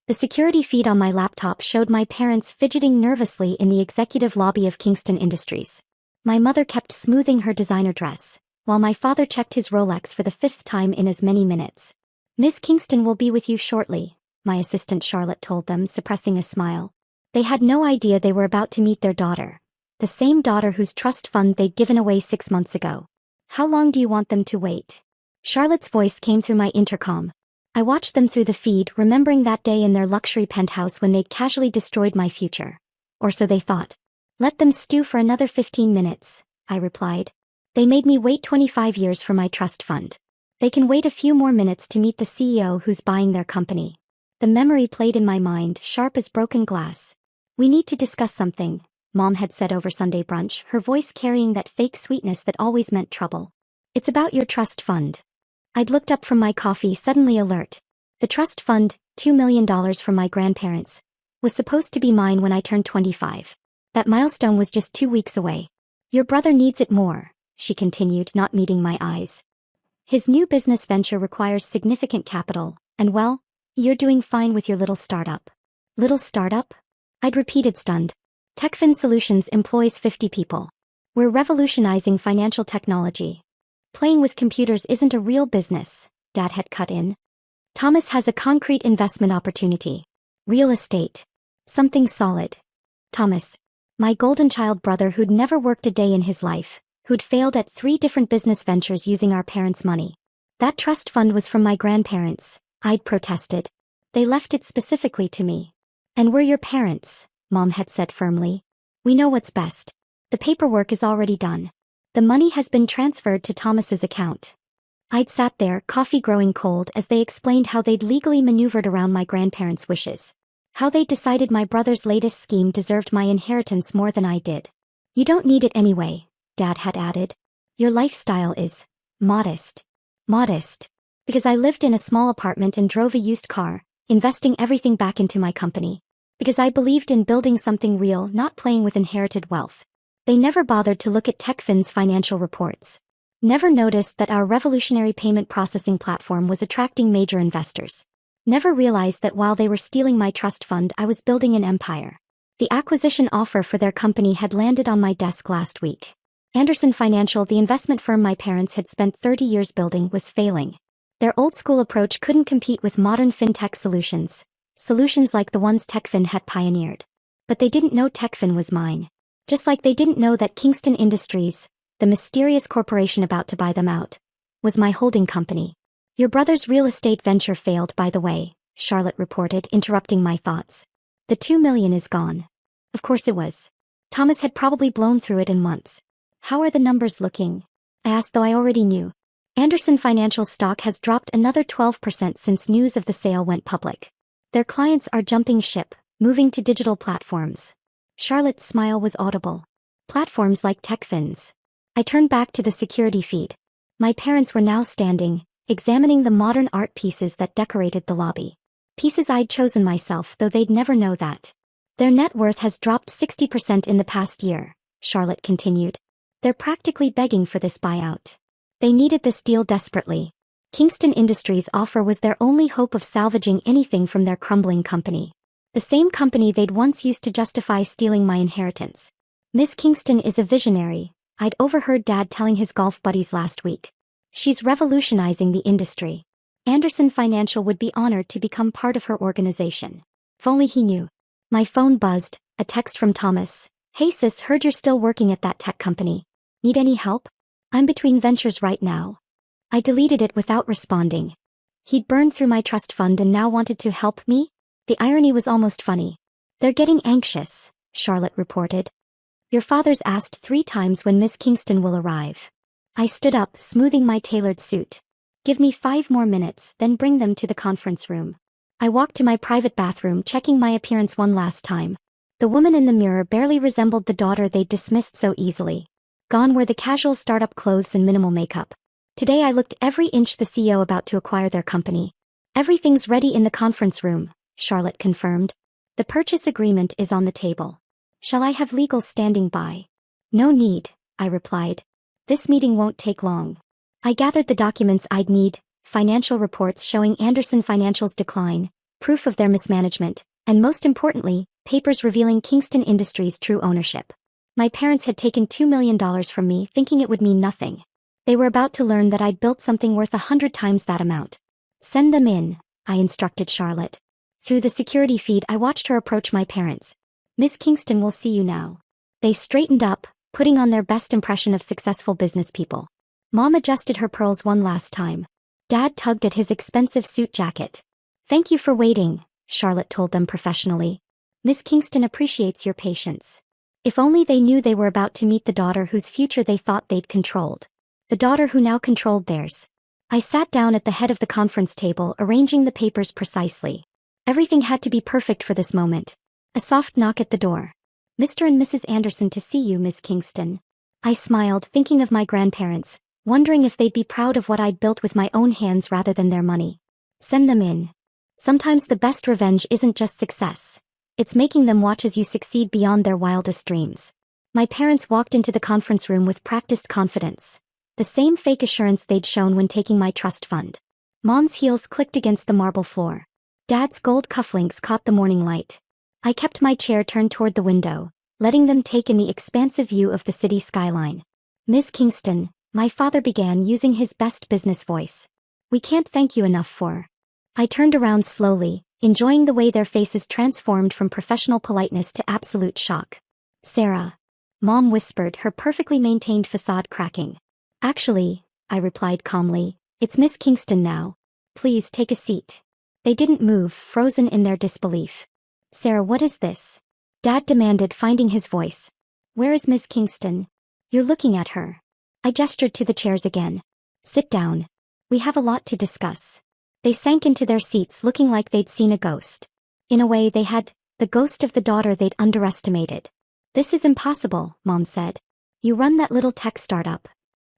The security feed on my laptop showed my parents fidgeting nervously in the executive lobby of Kingston Industries. My mother kept smoothing her designer dress, while my father checked his Rolex for the 5th time in as many minutes. "Miss Kingston will be with you shortly," my assistant Charlotte told them, suppressing a smile. They had no idea they were about to meet their daughter, the same daughter whose trust fund they'd given away 6 months ago. "How long do you want them to wait?" Charlotte's voice came through my intercom. I watched them through the feed, remembering that day in their luxury penthouse when they'd casually destroyed my future. Or so they thought. "Let them stew for another 15 minutes, I replied. "They made me wait 25 years for my trust fund. They can wait a few more minutes to meet the CEO who's buying their company." The memory played in my mind, sharp as broken glass. "We need to discuss something," Mom had said over Sunday brunch, her voice carrying that fake sweetness that always meant trouble. "It's about your trust fund." I'd looked up from my coffee, suddenly alert. The trust fund, $2 million from my grandparents, was supposed to be mine when I turned 25. That milestone was just 2 weeks away. "Your brother needs it more," she continued, not meeting my eyes. "His new business venture requires significant capital, and well, you're doing fine with your little startup." "Little startup?" I'd repeated, stunned. "Techfin Solutions employs 50 people. We're revolutionizing financial technology. Playing with computers isn't a real business," Dad had cut in. "Thomas has a concrete investment opportunity. Real estate. Something solid." Thomas. My golden child brother who'd never worked a day in his life, who'd failed at 3 different business ventures using our parents' money. "That trust fund was from my grandparents," I'd protested. "They left it specifically to me." "And we're your parents," Mom had said firmly. "We know what's best. The paperwork is already done. The money has been transferred to Thomas's account." I'd sat there, coffee growing cold, as they explained how they'd legally maneuvered around my grandparents' wishes. How they'd decided my brother's latest scheme deserved my inheritance more than I did. "You don't need it anyway," Dad had added. "Your lifestyle is modest." Modest. Because I lived in a small apartment and drove a used car, investing everything back into my company. Because I believed in building something real, not playing with inherited wealth. They never bothered to look at Techfin's financial reports. Never noticed that our revolutionary payment processing platform was attracting major investors. Never realized that while they were stealing my trust fund, I was building an empire. The acquisition offer for their company had landed on my desk last week. Anderson Financial, the investment firm my parents had spent 30 years building, was failing. Their old-school approach couldn't compete with modern fintech solutions. Solutions like the ones Techfin had pioneered. But they didn't know Techfin was mine. Just like they didn't know that Kingston Industries, the mysterious corporation about to buy them out, was my holding company. "Your brother's real estate venture failed, by the way," Charlotte reported, interrupting my thoughts. "The $2 million is gone." Of course it was. Thomas had probably blown through it in months. "How are the numbers looking?" I asked, though I already knew. Anderson Financial stock has dropped another 12% since news of the sale went public. Their clients are jumping ship, moving to digital platforms. Charlotte's smile was audible. Platforms like Techfin's. I turned back to the security feed. My parents were now standing, examining the modern art pieces that decorated the lobby. Pieces I'd chosen myself, though they'd never know that. "Their net worth has dropped 60% in the past year," Charlotte continued. "They're practically begging for this buyout. They needed this deal desperately. Kingston Industries' offer was their only hope of salvaging anything from their crumbling company. The same company they'd once used to justify stealing my inheritance. Miss Kingston is a visionary," I'd overheard Dad telling his golf buddies last week. "She's revolutionizing the industry. Anderson Financial would be honored to become part of her organization." If only he knew. My phone buzzed, a text from Thomas. "Hey sis, heard you're still working at that tech company. Need any help? I'm between ventures right now." I deleted it without responding. He'd burned through my trust fund and now wanted to help me? The irony was almost funny. "They're getting anxious," Charlotte reported. "Your father's asked 3 times when Miss Kingston will arrive." I stood up, smoothing my tailored suit. "Give me 5 more minutes, then bring them to the conference room." I walked to my private bathroom, checking my appearance one last time. The woman in the mirror barely resembled the daughter they'd dismissed so easily. Gone were the casual startup clothes and minimal makeup. Today I looked every inch the CEO about to acquire their company. "Everything's ready in the conference room," Charlotte confirmed. "The purchase agreement is on the table. Shall I have legal standing by?" "No need," I replied. "This meeting won't take long." I gathered the documents I'd need, financial reports showing Anderson Financial's decline, proof of their mismanagement, and most importantly, papers revealing Kingston Industries' true ownership. My parents had taken $2 million from me thinking it would mean nothing. They were about to learn that I'd built something worth 100 times that amount. Send them in, I instructed Charlotte. Through the security feed I watched her approach my parents. Miss Kingston will see you now. They straightened up, putting on their best impression of successful business people. Mom adjusted her pearls one last time. Dad tugged at his expensive suit jacket. Thank you for waiting, Charlotte told them professionally. Miss Kingston appreciates your patience. If only they knew they were about to meet the daughter whose future they thought they'd controlled. The daughter who now controlled theirs. I sat down at the head of the conference table, arranging the papers precisely. Everything had to be perfect for this moment. A soft knock at the door. Mr. and Mrs. Anderson to see you, Miss Kingston. I smiled, thinking of my grandparents, wondering if they'd be proud of what I'd built with my own hands rather than their money. Send them in. Sometimes the best revenge isn't just success. It's making them watch as you succeed beyond their wildest dreams. My parents walked into the conference room with practiced confidence. The same fake assurance they'd shown when taking my trust fund. Mom's heels clicked against the marble floor. Dad's gold cufflinks caught the morning light. I kept my chair turned toward the window, letting them take in the expansive view of the city skyline. Miss Kingston, my father began using his best business voice. We can't thank you enough for. I turned around slowly, enjoying the way their faces transformed from professional politeness to absolute shock. Sarah. Mom whispered, her perfectly maintained facade cracking. Actually, I replied calmly, it's Miss Kingston now. Please take a seat. They didn't move, frozen in their disbelief. Sarah, what is this? Dad demanded, finding his voice. Where is Miss Kingston? You're looking at her. I gestured to the chairs again. Sit down. We have a lot to discuss. They sank into their seats looking like they'd seen a ghost. In a way they had, the ghost of the daughter they'd underestimated. This is impossible, Mom said. You run that little tech startup.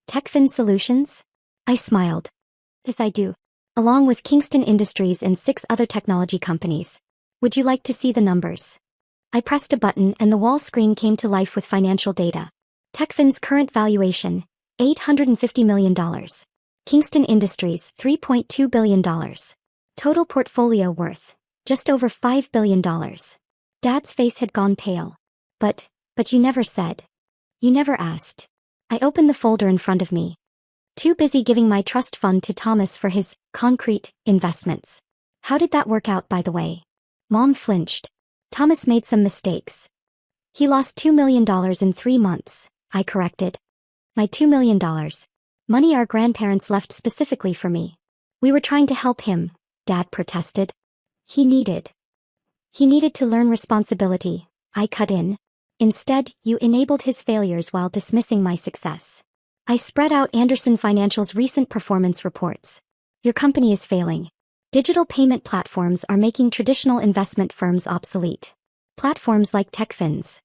TechFin Solutions? I smiled. Yes, I do. Along with Kingston Industries and 6 other technology companies. Would you like to see the numbers? I pressed a button and the wall screen came to life with financial data. TechFin's current valuation, $850 million. Kingston Industries, $3.2 billion. Total portfolio worth, just over $5 billion. Dad's face had gone pale. But you never said. You never asked. I opened the folder in front of me. Too busy giving my trust fund to Thomas for his concrete investments. How did that work out, by the way? Mom flinched. Thomas made some mistakes. He lost $2 million in 3 months, I corrected. My $2 million. Money our grandparents left specifically for me. We were trying to help him, Dad protested. He needed to learn responsibility, I cut in. Instead, you enabled his failures while dismissing my success. I spread out Anderson Financial's recent performance reports. Your company is failing. Digital payment platforms are making traditional investment firms obsolete. Platforms like TechFin's.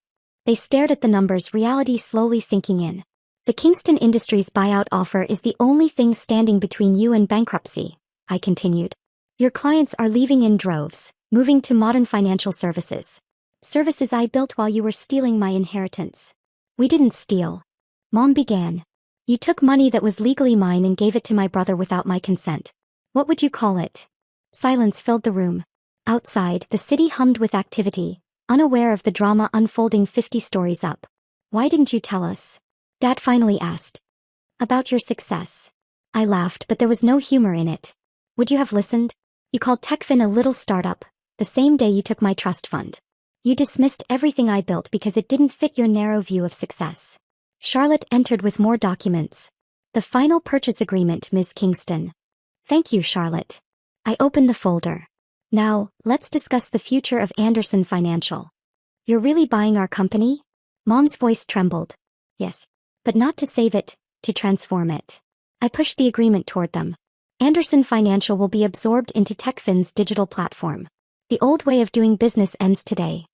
They stared at the numbers, reality slowly sinking in. The Kingston Industries buyout offer is the only thing standing between you and bankruptcy, I continued. Your clients are leaving in droves, moving to modern financial services. Services I built while you were stealing my inheritance. We didn't steal. Mom began. You took money that was legally mine and gave it to my brother without my consent. What would you call it? Silence filled the room. Outside, the city hummed with activity, unaware of the drama unfolding 50 stories up. Why didn't you tell us? Dad finally asked. About your success. I laughed, but there was no humor in it. Would you have listened? You called TechFin a little startup, the same day you took my trust fund. You dismissed everything I built because it didn't fit your narrow view of success. Charlotte entered with more documents. The final purchase agreement, Ms. Kingston. Thank you, Charlotte. I opened the folder. Now, let's discuss the future of Anderson Financial. You're really buying our company? Mom's voice trembled. Yes. But not to save it, to transform it. I pushed the agreement toward them. Anderson Financial will be absorbed into TechFin's digital platform. The old way of doing business ends today.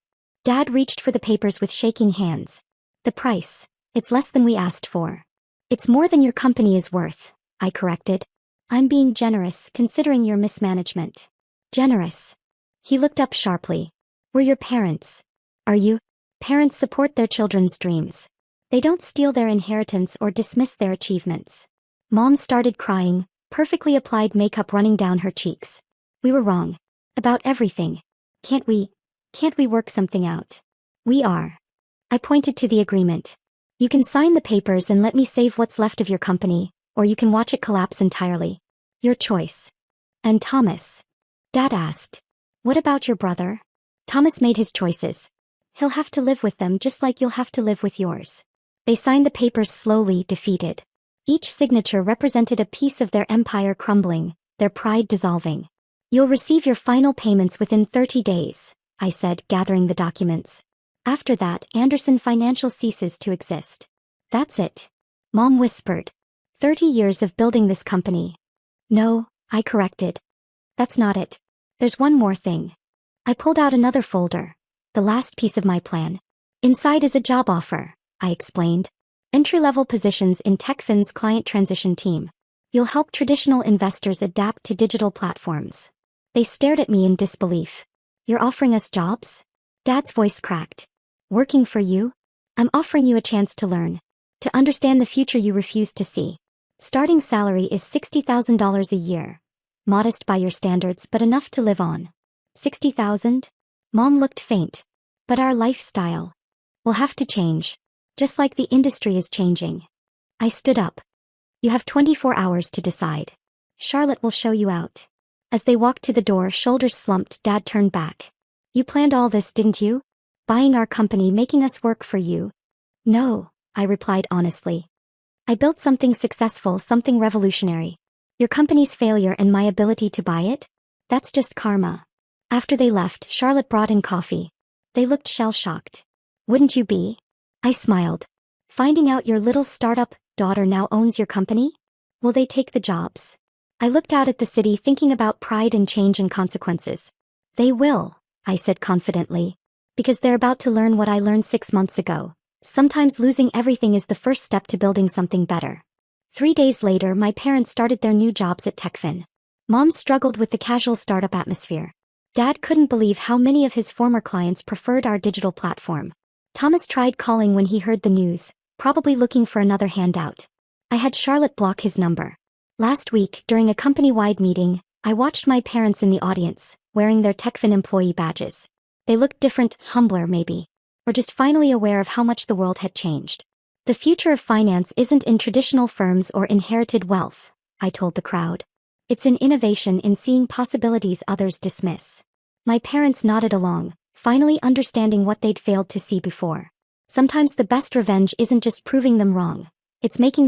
Dad reached for the papers with shaking hands. The price, it's less than we asked for. It's more than your company is worth, I corrected. I'm being generous considering your mismanagement. Generous. He looked up sharply. We're your parents. Are you? Parents support their children's dreams. They don't steal their inheritance or dismiss their achievements. Mom started crying, perfectly applied makeup running down her cheeks. We were wrong. About everything. Can't we work something out? We are. I pointed to the agreement. You can sign the papers and let me save what's left of your company, or you can watch it collapse entirely. Your choice. And Thomas? Dad asked. What about your brother? Thomas made his choices. He'll have to live with them just like you'll have to live with yours. They signed the papers slowly, defeated. Each signature represented a piece of their empire crumbling, their pride dissolving. You'll receive your final payments within 30 days, I said, gathering the documents. After that, Anderson Financial ceases to exist. That's it. Mom whispered. 30 years of building this company. No, I corrected. That's not it. There's one more thing. I pulled out another folder. The last piece of my plan. Inside is a job offer, I explained. Entry-level positions in TechFin's client transition team. You'll help traditional investors adapt to digital platforms. They stared at me in disbelief. You're offering us jobs? Dad's voice cracked. Working for you? I'm offering you a chance to learn. To understand the future you refuse to see. Starting salary is $60,000 a year. Modest by your standards, but enough to live on. 60,000? Mom looked faint. But our lifestyle will have to change. Just like the industry is changing. I stood up. You have 24 hours to decide. Charlotte will show you out. As they walked to the door, shoulders slumped, Dad turned back. You planned all this, didn't you? Buying our company, making us work for you? No, I replied honestly. I built something successful, something revolutionary. Your company's failure and my ability to buy it? That's just karma. After they left, Charlotte brought in coffee. They looked shell-shocked. Wouldn't you be? I smiled. Finding out your little startup daughter now owns your company? Will they take the jobs? I looked out at the city, thinking about pride and change and consequences. They will, I said confidently. Because they're about to learn what I learned 6 months ago. Sometimes losing everything is the first step to building something better. 3 days later, my parents started their new jobs at TechFin. Mom struggled with the casual startup atmosphere. Dad couldn't believe how many of his former clients preferred our digital platform. Thomas tried calling when he heard the news, probably looking for another handout. I had Charlotte block his number. Last week, during a company-wide meeting, I watched my parents in the audience, wearing their TechFin employee badges. They looked different, humbler maybe. Or just finally aware of how much the world had changed. The future of finance isn't in traditional firms or inherited wealth, I told the crowd. It's in innovation, in seeing possibilities others dismiss. My parents nodded along, finally understanding what they'd failed to see before. Sometimes the best revenge isn't just proving them wrong. It's making them